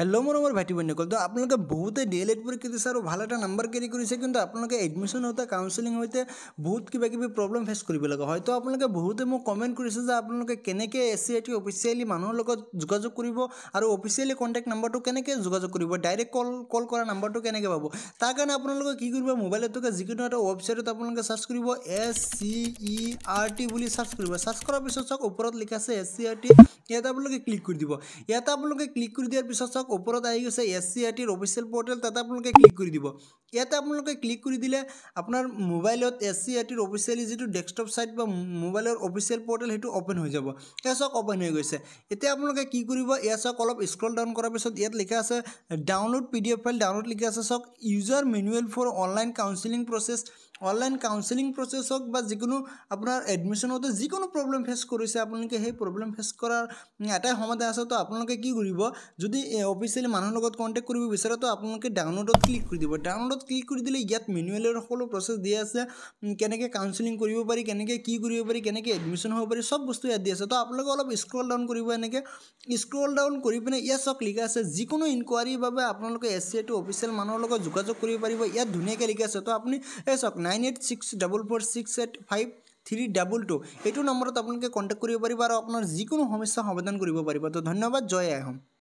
Hello' মোৰ ভাইটি বন্ধুসকল, তো আপোনালোকে বহুতে DLED পৰীক্ষা দিছে আৰু ভাল এটা নাম্বাৰ কেৰি কৰিছে, কিন্তু আপোনালোকে এডমিশ্যন হওঁতে কাউন্সেলিং হওঁতে বহুত কিবা প্ৰব্লেম ফেচ কৰিব লগা হয়। তো আপোনালোকে বহুতে মোক কমেণ্ট কৰিছে যে আপোনালোকে কেনেকৈ SCERT অফিচিয়েলি মানুহৰ লগত যোগাযোগ কৰিব আৰু অফিচিয়েলি কণ্টেক্ট নাম্বাৰটো কেনেকৈ যোগাযোগ কৰিব, ডাইৰেক্ট কল কৰা নাম্বাৰটো কেনেকৈ পাব। তাৰ কাৰণে আপোনালোকে কি কৰিব, মোবাইলত থকা যিকোনো এটা ৱেবছাইটত আপোনালোকে চাৰ্চ কৰিব SCERT বুলি চাৰ্চ কৰিব। চাৰ্চ কৰাৰ পিছত চাওক ওপৰত লিখা আছে SCERT, ইয়াত আপোনালোকে ক্লিক কৰি দিব। ইয়াত আপোনালোকে ক্লিক কৰি দিয়াৰ পিছত চাওক ওপৰত আহি গৈছে SCERT অফিচিয়েল পৰ্টেল, তাতে আপোনালোকে ক্লিক কৰি দিব। ইয়াতে আপোনালোকে ক্লিক কৰি দিলে আপোনাৰ মোবাইলত SCERT অফিচিয়েলি যিটো ডেস্কটপ ছাইট বা মোবাইলৰ অফিচিয়েল পৰ্টেল সেইটো অ'পেন হৈ যাব। এয়া চাওক অ'পেন হৈ গৈছে। এতিয়া আপোনালোকে কি কৰিব, এয়া চাওক অলপ স্ক্ৰল ডাউন কৰাৰ পিছত ইয়াত লিখা আছে ডাউনলোড PDF ফাইল, ডাউনলোড লিখা আছে চাওক user manual for online counselling process. Online counselling process হওক বা যিকোনো আপোনাৰ এডমিশ্যন হওঁতে যিকোনো প্ৰব্লেম ফেচ কৰিছে আপোনালোকে, সেই প্ৰব্লেম ফেচ কৰাৰ এটাই সমাধান আছে। তো আপোনালোকে কি কৰিব, যদি অফিচিয়েলি মানুহৰ লগত কণ্টেক্ট কৰিব বিচাৰে তো আপোনালোকে ডাউনলোডত ক্লিক কৰি দিব। ডাউনলোডত ক্লিক কৰি দিলে ইয়াত মেনুৱেলৰ সকলো প্ৰচেছ দিয়া আছে, কেনেকৈ কাউন্সেলিং কৰিব পাৰি, কেনেকৈ কি কৰিব পাৰি, কেনেকৈ এডমিশ্যন হ'ব পাৰি, চব বস্তু ইয়াত দিয়া আছে। তো আপোনালোকে অলপ স্ক্ৰল ডাউন কৰিব, এনেকৈ স্ক্ৰল ডাউন কৰি পিনে ইয়াত চাওক লিখা আছে যিকোনো ইনকুৱাৰীৰ বাবে আপোনালোকে SCERT অফিচিয়েল মানুহৰ লগত যোগাযোগ কৰিব পাৰিব। ইয়াত ধুনীয়াকৈ লিখা আছে। তো আপুনি এই চাওক 9864468532 এইটো নম্বৰত আপোনালোকে কণ্টেক্ট কৰিব পাৰিব আৰু আপোনাৰ যিকোনো সমস্যা সমাধান কৰিব পাৰিব। তো ধন্যবাদ, জয় আই হোম।